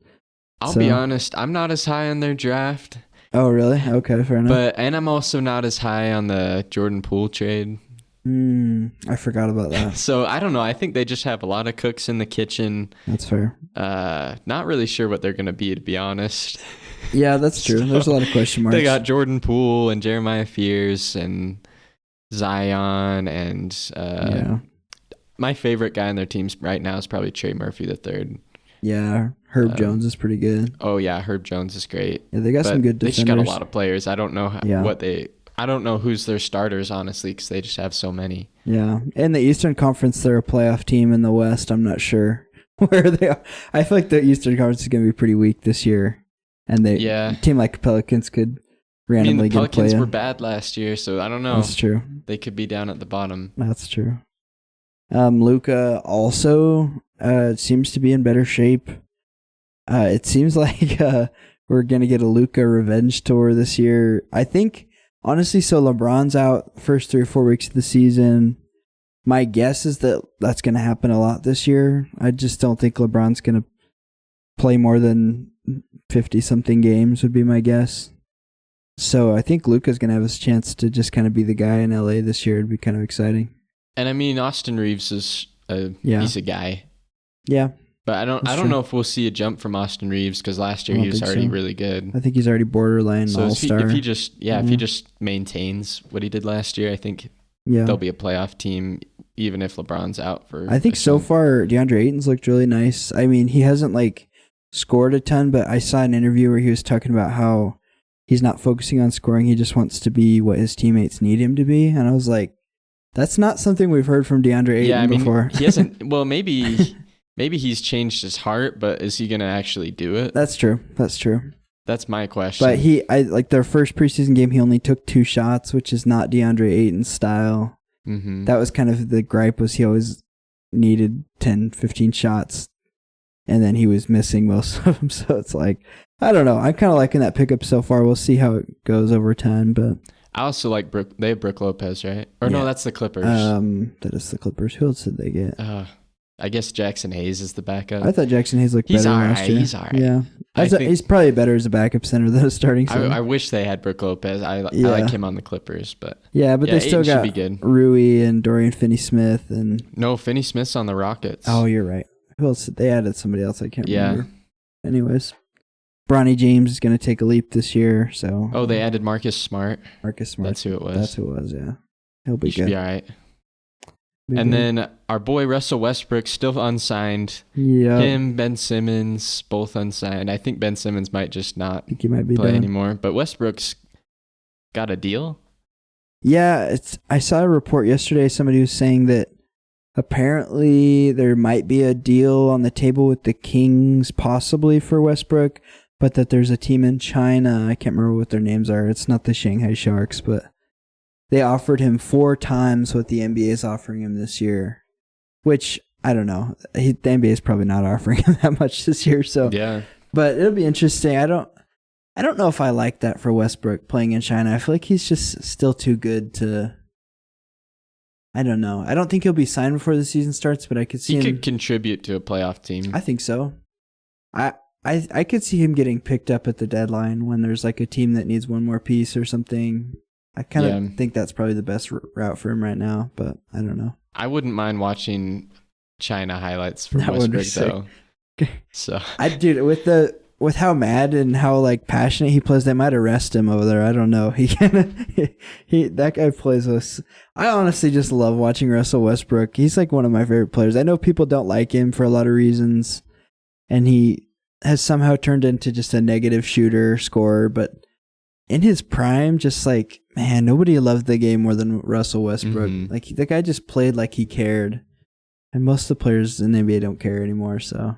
I'll be honest, I'm not as high on their draft. Oh, really? Okay, fair enough. And I'm also not as high on the Jordan Poole trade. I forgot about that. So I don't know. I think they just have a lot of cooks in the kitchen. That's fair. Not really sure what they're going to be honest. Yeah, that's true. There's a lot of question marks. They got Jordan Poole and Jeremiah Fears and Zion and my favorite guy on their teams right now is probably Trey Murphy III. Yeah, Herb Jones is pretty good. Oh yeah, Herb Jones is great. Yeah, they got some good defenders. They just got a lot of players. I don't know I don't know who's their starters, honestly, because they just have so many. Yeah. In the Eastern Conference, they're a playoff team. In the West, I'm not sure where they are. I feel like the Eastern Conference is going to be pretty weak this year. And a team like Pelicans could randomly the get a play. Pelicans were bad last year, so I don't know. That's true. They could be down at the bottom. That's true. Luka also seems to be in better shape. It seems like we're going to get a Luka revenge tour this year. I think, honestly, so LeBron's out the first 3 or 4 weeks of the season. My guess is that that's going to happen a lot this year. I just don't think LeBron's going to play more than 50-something games would be my guess. So I think Luka's going to have his chance to just kind of be the guy in LA this year. It'd be kind of exciting. And I mean, Austin Reeves is he's a guy. Yeah. But I don't know if we'll see a jump from Austin Reeves because last year he was already really good. I think he's already borderline all-star. If he just maintains what he did last year, I think they'll be a playoff team even if LeBron's out for. I think so far DeAndre Ayton's looked really nice. I mean, he hasn't scored a ton, but I saw an interview where he was talking about how he's not focusing on scoring. He just wants to be what his teammates need him to be, and I was like, that's not something we've heard from DeAndre Ayton before. He hasn't. Well, maybe he's changed his heart, but is he going to actually do it? That's true. That's my question. But their first preseason game, he only took 2 shots, which is not DeAndre Ayton's style. Mm-hmm. That was kind of the gripe, was he always needed 10, 15 shots, and then he was missing most of them. So it's I don't know. I'm kind of liking that pickup so far. We'll see how it goes over time, but I also like Brook. They have Brook Lopez, right? Or Yeah. no, that's the Clippers. That is the Clippers. Who else did they get? I guess Jackson Hayes is the backup. I thought Jackson Hayes looked He's better all last right. year. He's all right. Yeah. I think- He's probably better as a backup center than a starting center. I wish they had Brook Lopez. I Yeah. like him on the Clippers, but yeah, but they still Ayton should got be good. Rui and Dorian Finney-Smith and... No, Finney-Smith's on the Rockets. Oh, you're right. Who else? They added somebody else. I can't Yeah. remember. Anyways, Bronny James is going to take a leap this year. So Oh, they added Marcus Smart. Marcus Smart. That's who it was. That's who it was. Yeah, he'll be He should good. be all right. Be And good. then our boy Russell Westbrook still unsigned. yeah, Him, Ben Simmons, both unsigned. I think Ben Simmons might just not I think he might be play done. anymore. But Westbrook's got a deal. Yeah, I saw a report yesterday. Somebody was saying that apparently there might be a deal on the table with the Kings, possibly for Westbrook, but that there's a team in China. I can't remember what their names are. It's not the Shanghai Sharks, but they offered him 4 times what the NBA is offering him this year, which I don't know. The NBA is probably not offering him that much this year, so Yeah. but it'll be interesting. I don't know if I like that for Westbrook playing in China. I feel like he's just still too good to. I don't know. I don't think he'll be signed before the season starts, but I could see He him. could contribute to a playoff team. I think so. I could see him getting picked up at the deadline when there's like a team that needs one more piece or something. I kind of think that's probably the best route for him right now, but I don't know. I wouldn't mind watching China highlights from That would be Westbrook though. So Dude, with how mad and how like passionate he plays, they might arrest him over there. I don't know. He that guy plays us. I honestly just love watching Russell Westbrook. He's like one of my favorite players. I know people don't like him for a lot of reasons, and he has somehow turned into just a negative shooter, scorer, but in his prime, just like, man, nobody loved the game more than Russell Westbrook. Mhm. Like, the guy just played like he cared. And most of the players in the NBA don't care anymore, so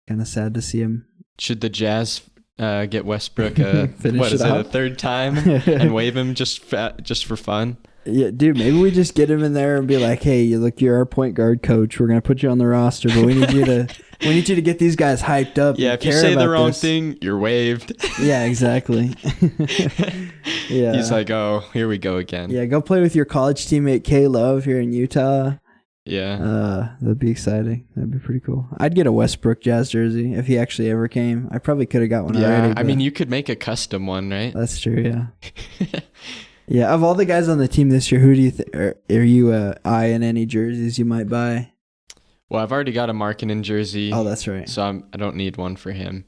kind of sad to see him. should the Jazz get Westbrook a Finish it a up? third time and waive him just for fun? Yeah, dude, maybe we just get him in there and be like, hey, you're our point guard coach. We're going to put you on the roster, but we need you to get these guys hyped up. Yeah, and if you care say the about wrong this. thing, you're waived. Yeah, exactly. Yeah. He's like, oh, here we go again. Yeah, go play with your college teammate K Love here in Utah. Yeah. That'd be exciting. That'd be pretty cool. I'd get a Westbrook Jazz jersey if he actually ever came. I probably could have got one already. I but mean, you could make a custom one, right? that's true. Yeah. Yeah. Of all the guys on the team this year, who do you think are you eyeing any jerseys you might buy? Well, I've already got a Markkanen jersey. Oh, that's right. So I don't need one for him.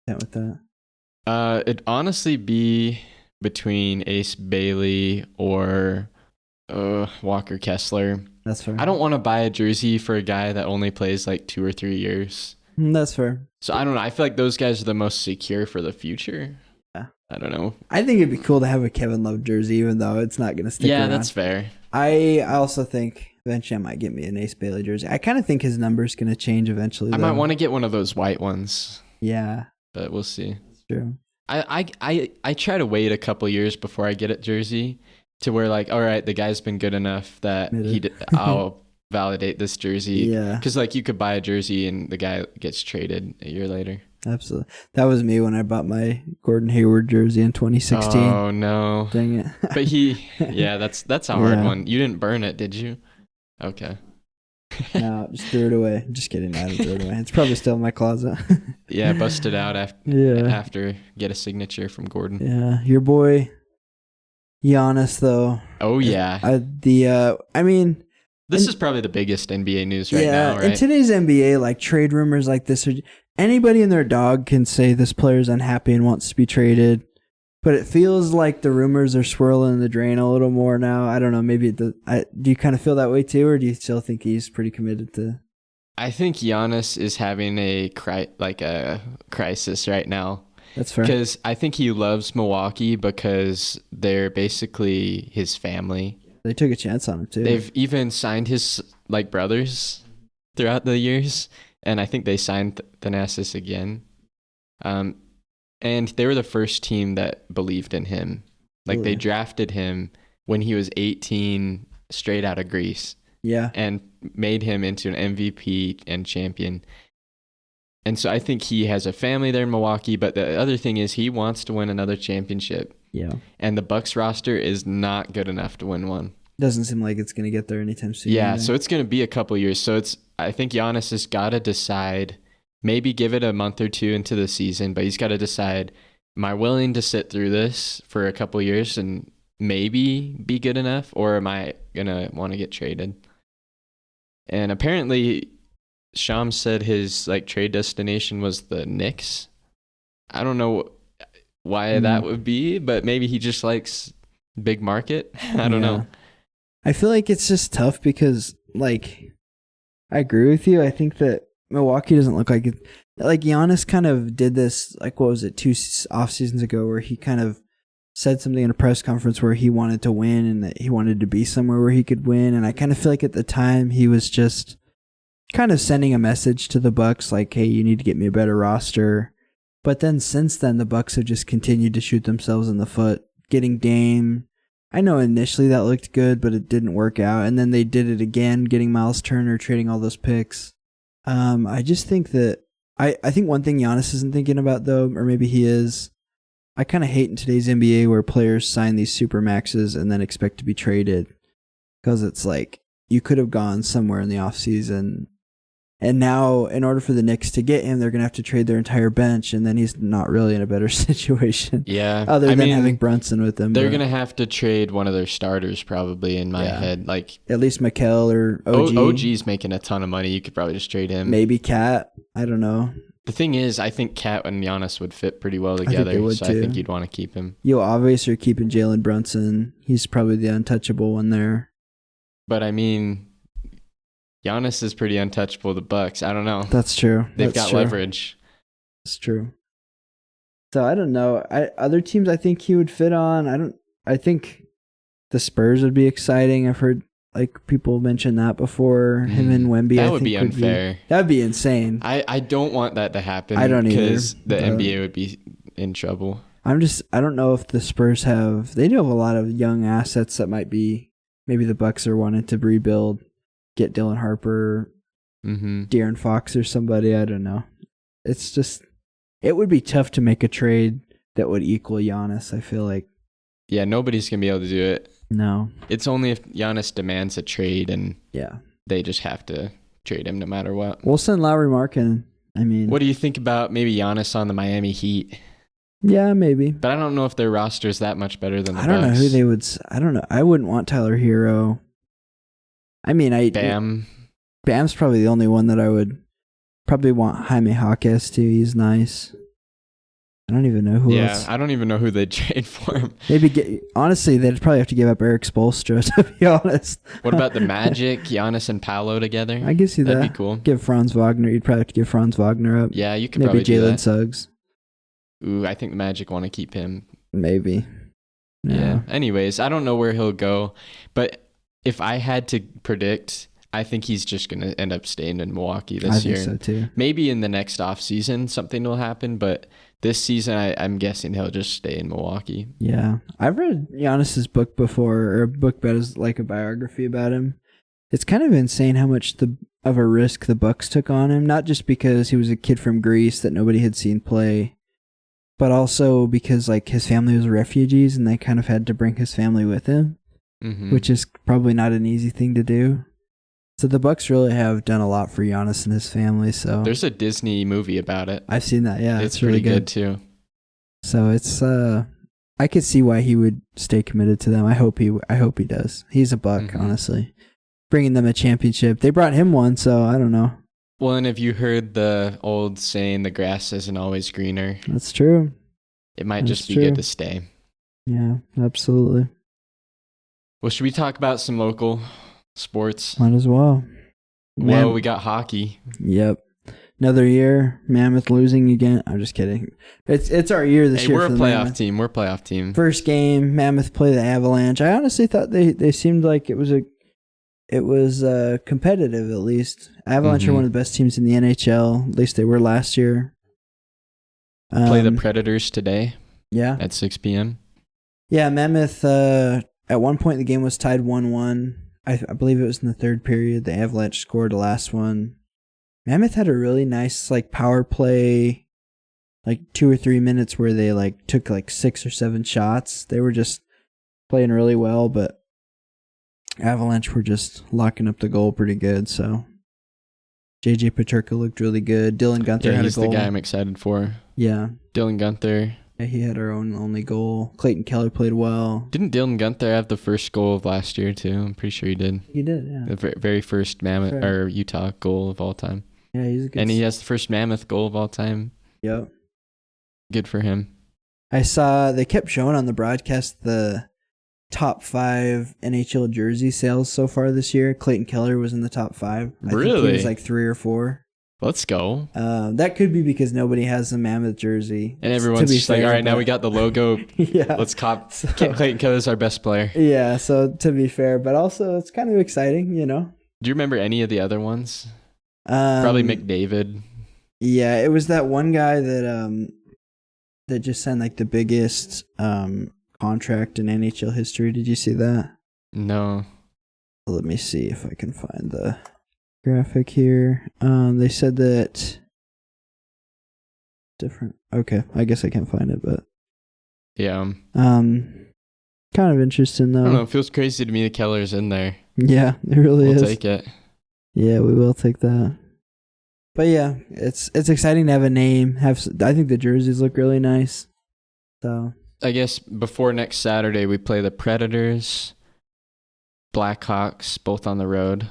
Can't with that. It'd honestly be between Ace Bailey or Walker Kessler. That's fair. I don't want to buy a jersey for a guy that only plays like 2 or 3 years. That's fair. So I don't know. I feel like those guys are the most secure for the future. Yeah. I don't know. I think it'd be cool to have a Kevin Love jersey, even though it's not going to stick around. That's fair. I also think eventually I might get me an Ace Bailey jersey. I kind of think his number's going to change eventually. I might want to get one of those white ones, Yeah, but we'll see. that's true. I try to wait a couple years before I get a jersey to where like, all right, the guy's been good enough that I'll validate this jersey. Yeah, Because like you could buy a jersey and the guy gets traded a year later. absolutely. That was me when I bought my Gordon Hayward jersey in 2016. Oh no! Dang it. But that's a hard Yeah. one. You didn't burn it, did you? Okay. No, just threw it away. Just kidding. I didn't throw it away. It's probably still in my closet. Yeah, busted out Yeah. after get a signature from Gordon. Yeah. Your boy Giannis, though. Oh yeah, I mean, this is probably the biggest NBA news right yeah, now, in right? today's NBA, like trade rumors like this, anybody and their dog can say this player's unhappy and wants to be traded. But it feels like the rumors are swirling the drain a little more now. I don't know. Maybe do you kind of feel that way too, or do you still think he's pretty committed to? I think Giannis is having a crisis right now. That's fair. Because I think he loves Milwaukee because they're basically his family. They took a chance on him too. They've even signed his like brothers throughout the years, and I think they signed Thanasis again. And they were the first team that believed in him. Like Really? they drafted him when he was 18, straight out of Greece, Yeah. and made him into an MVP and champion. And so I think he has a family there in Milwaukee, but the other thing is he wants to win another championship. Yeah. And the Bucks roster is not good enough to win one. Doesn't seem like it's going to get there anytime soon. Yeah, either. so it's going to be a couple years. So I think Giannis has got to decide, maybe give it a month or two into the season, but he's got to decide, am I willing to sit through this for a couple years and maybe be good enough, or am I going to want to get traded? And apparently Shams said his trade destination was the Knicks. I don't know why that would be, but maybe he just likes big market. I don't know. I feel like it's just tough because, I agree with you. I think that Milwaukee doesn't look like it. Like, Giannis kind of did this, what was it, 2 off seasons ago, where he kind of said something in a press conference where he wanted to win and that he wanted to be somewhere where he could win. And I kind of feel like at the time he was just kind of sending a message to the Bucks, like, hey, you need to get me a better roster. But then since then, the Bucks have just continued to shoot themselves in the foot, getting Dame. I know initially that looked good, but it didn't work out. And then they did it again, getting Miles Turner, trading all those picks. I just think that I think one thing Giannis isn't thinking about, though, or maybe he is, I kind of hate in today's NBA where players sign these super maxes and then expect to be traded, because it's like you could have gone somewhere in the offseason. And now, in order for the Knicks to get him, they're going to have to trade their entire bench, and then he's not really in a better situation. Yeah. Other than having Brunson with them. They're going to have to trade one of their starters, probably, in my head. At least Mikal or OG. OG's making a ton of money. You could probably just trade him. Maybe Cat. I don't know. The thing is, I think Cat and Giannis would fit pretty well together, I think you'd want to keep him. You obviously are keeping Jalen Brunson. He's probably the untouchable one there. But, Giannis is pretty untouchable. The Bucks, I don't know. That's true. They've got leverage. That's true. So I don't know. Other teams I think he would fit on. I think the Spurs would be exciting. I've heard people mention that before. Him and Wemby. That would be unfair. That would be insane. I don't want that to happen. I don't either. Because the NBA would be in trouble. I don't know if the Spurs they do have a lot of young assets that might be, maybe the Bucks are wanting to rebuild. Get Dylan Harper, De'Aaron Fox or somebody. I don't know. It's just, it would be tough to make a trade that would equal Giannis, I feel like. Yeah, nobody's going to be able to do it. No. It's only if Giannis demands a trade and they just have to trade him no matter what. We'll send Lowry Markin. What do you think about maybe Giannis on the Miami Heat? Yeah, maybe. But I don't know if their roster is that much better than the Bucks. I don't know who they would. I don't know. I wouldn't want Tyler Hero. Bam's probably the only one that I would probably want. Jaime Jaquez too. He's nice. I don't even know who else. Yeah, I don't even know who they'd trade for him. Honestly, they'd probably have to give up Eric Spoelstra, to be honest. What about the Magic, Giannis and Paolo together? I can see that. That'd be cool. Give Franz Wagner. You'd probably have to give Franz Wagner up. Yeah, you could maybe probably do that. Jalen Suggs. Ooh, I think the Magic want to keep him. Maybe. Yeah. Anyways, I don't know where he'll go, but if I had to predict, I think he's just going to end up staying in Milwaukee this year. I think so too. Maybe in the next offseason something will happen, but this season I'm guessing he'll just stay in Milwaukee. Yeah. I've read Giannis's book before, or a book about his, a biography about him. It's kind of insane how much of a risk the Bucks took on him, not just because he was a kid from Greece that nobody had seen play, but also because his family was refugees and they kind of had to bring his family with him. Which is probably not an easy thing to do. So the Bucks really have done a lot for Giannis and his family. So there's a Disney movie about it. I've seen that. Yeah, it's really good too. So it's I could see why he would stay committed to them. I hope he does. He's a Buck, honestly. Bringing them a championship. They brought him one, so I don't know. Well, and have you heard the old saying, "The grass isn't always greener"? That's true. It might just be good to stay. Yeah, absolutely. Well, should we talk about some local sports? Might as well. Well, we got hockey. Yep. Another year. Mammoth losing again. I'm just kidding. It's our year this year. We're a playoff team. We're a playoff team. First game, Mammoth play the Avalanche. I honestly thought they seemed like it was competitive at least. Avalanche are one of the best teams in the NHL. At least they were last year. Play the Predators today. Yeah. At 6 p.m. Yeah, Mammoth. At one point, the game was tied 1-1. I believe it was in the third period. The Avalanche scored the last one. Mammoth had a really nice power play, like 2 or 3 minutes where they like took like 6 or 7 shots. They were just playing really well, but Avalanche were just locking up the goal pretty good. So JJ Peterka looked really good. Dylan Gunther had a goal. He's the guy I'm excited for. Yeah. Dylan Gunther. Yeah, he had our only goal. Clayton Keller played well. Didn't Dylan Gunther have the first goal of last year too? I'm pretty sure he did. He did, yeah. The very first Mammoth or Utah goal of all time. Yeah, he's a good. And he has the first Mammoth goal of all time. Yep. Good for him. I saw they kept showing on the broadcast the top 5 NHL jersey sales so far this year. Clayton Keller was in the top 5. Really? I think he was like 3 or 4. Let's go. That could be because nobody has the Mammoth jersey. And everyone's just like, all right, now we got the logo. Yeah. Let's cop. Clayton Keller's our best player. Yeah, so to be fair, but also it's kind of exciting, you know? Do you remember any of the other ones? Probably McDavid. Yeah, it was that one guy that just signed like the biggest contract in NHL history. Did you see that? No. Let me see if I can find the graphic here. They said that different. Okay, I guess I can't find it, but yeah. Kind of interesting though. I don't know. It feels crazy to me that Keller's in there. Yeah, it really is. We'll take it. Yeah, we will take that. But yeah, it's exciting to have a name. I think the jerseys look really nice. So I guess before next Saturday we play the Predators, Blackhawks, both on the road.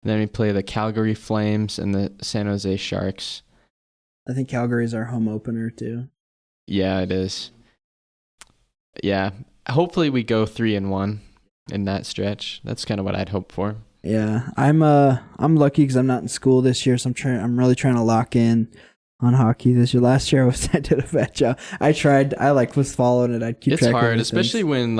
Then we play the Calgary Flames and the San Jose Sharks. I think Calgary's our home opener too. Yeah, it is. Yeah, hopefully we go 3-1 in that stretch. That's kind of what I'd hope for. Yeah, I'm lucky because I'm not in school this year, so I'm really trying to lock in on hockey this year. Last year I did a bad job. I tried. I was following it. I'd keep track of It's hard, things. especially when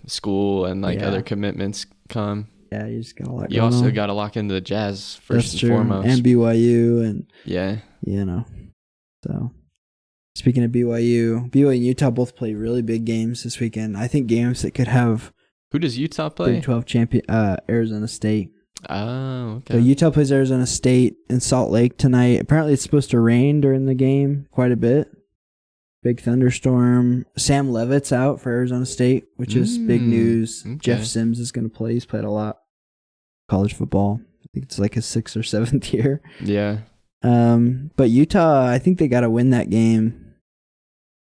school and other commitments come. Yeah, you just got a lot. You also got to lock into the Jazz first and foremost, and BYU and yeah, So speaking of BYU and Utah both play really big games this weekend. I think games that could have. Who does Utah play? Big 12 champion, Arizona State. Oh, okay. So Utah plays Arizona State in Salt Lake tonight. Apparently it's supposed to rain during the game quite a bit. Big thunderstorm. Sam Levitt's out for Arizona State, which is big news. Okay. Jeff Sims is going to play. He's played a lot college football. I think it's like his 6th or 7th year. Yeah. But Utah, I think they got to win that game.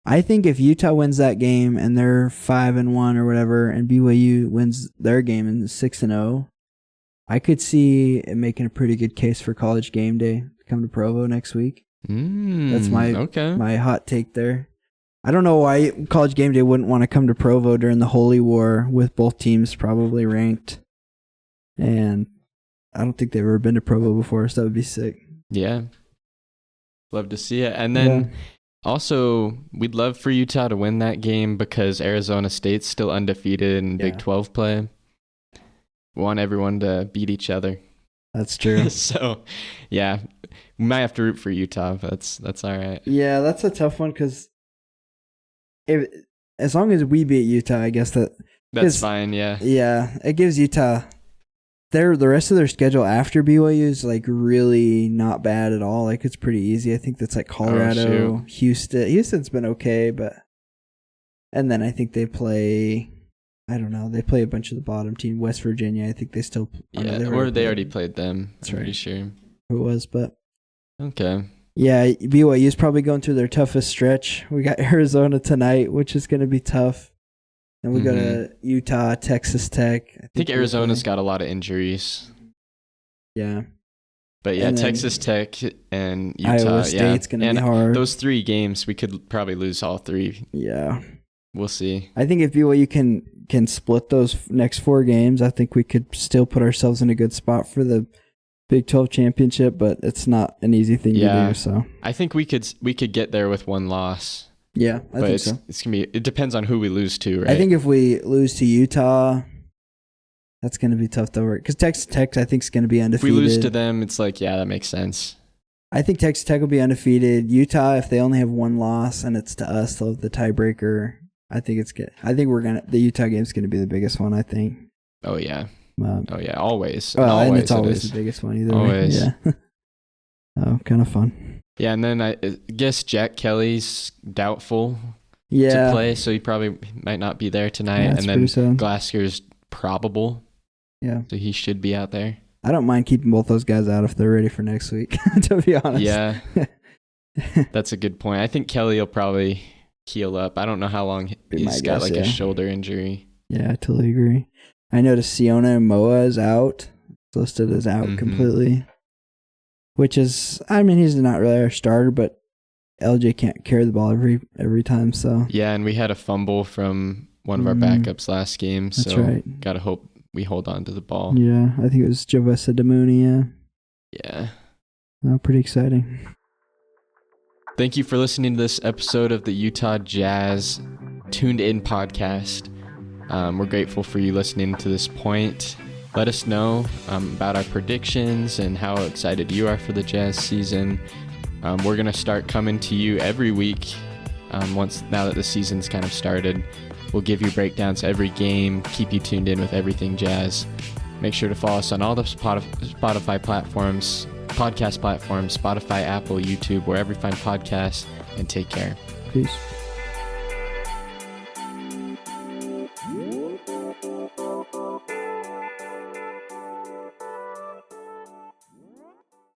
I think if Utah wins that game and they're 5-1 or whatever, and BYU wins their game and 6-0, I could see it making a pretty good case for College Game Day to come to Provo next week. That's my hot take there. I don't know why College Game Day wouldn't want to come to Provo during the Holy War with both teams probably ranked, and I don't think they've ever been to Provo before, so that would be sick. Yeah, love to see it, and then. Yeah. Also, we'd love for Utah to win that game because Arizona State's still undefeated in Big 12 play. We want everyone to beat each other. That's true. So, yeah, we might have to root for Utah, but that's all right. Yeah, that's a tough one because as long as we beat Utah, I guess that's fine. Yeah. Yeah, it gives Utah. The rest of their schedule after BYU is really not bad at all. It's pretty easy. I think that's Colorado, Houston. Houston's been okay, and then I think they play. I don't know. They play a bunch of the bottom team. West Virginia. I think they still. Yeah, they already played them. That's pretty sure. Who it was, but okay. Yeah, BYU is probably going through their toughest stretch. We got Arizona tonight, which is going to be tough. And we go to Utah, Texas Tech. I think Arizona's got a lot of injuries. Yeah. But yeah, Texas Tech and Utah. Iowa State's going to be hard. Those 3 games, we could probably lose all 3. Yeah. We'll see. I think if BYU can split those next 4 games, I think we could still put ourselves in a good spot for the Big 12 championship, but it's not an easy thing to do. So I think we could get there with 1 loss. Yeah, I think so. It's gonna be. It depends on who we lose to, right? I think if we lose to Utah, that's gonna be tough to work because Texas Tech, I think, is gonna be undefeated. If we lose to them, it's that makes sense. I think Texas Tech will be undefeated. Utah, if they only have 1 loss and it's to us, they'll have the tiebreaker. I think it's good. I think the Utah game's gonna be the biggest one. I think. Oh yeah. Always. Well, and it's always the biggest one either. Always. Yeah. Oh, kind of fun. Yeah, and then I guess Jack Kelly's doubtful Yeah. to play, so he probably might not be there tonight. Yeah, and that's then pretty sad. Glasker's probable, Yeah. so he should be out there. I don't mind keeping both those guys out if they're ready for next week, to be honest. Yeah, that's a good point. I think Kelly will probably heal up. I don't know how long he's got like a shoulder injury. Yeah, I totally agree. I noticed Siona Moa is out. It's listed as out completely. Which is, I mean, he's not really our starter, but LJ can't carry the ball every time, so. Yeah, and we had a fumble from one of our backups last game, so that's right. Gotta hope we hold on to the ball. Yeah, I think it was Javessa Demonia. Yeah. Pretty exciting. Thank you for listening to this episode of the Utah Jazz Tuned In podcast. We're grateful for you listening to this point. Let us know about our predictions and how excited you are for the Jazz season. We're going to start coming to you every week now that the season's kind of started. We'll give you breakdowns every game, keep you tuned in with everything Jazz. Make sure to follow us on all the Spotify platforms, podcast platforms, Spotify, Apple, YouTube, wherever you find podcasts, and take care. Peace.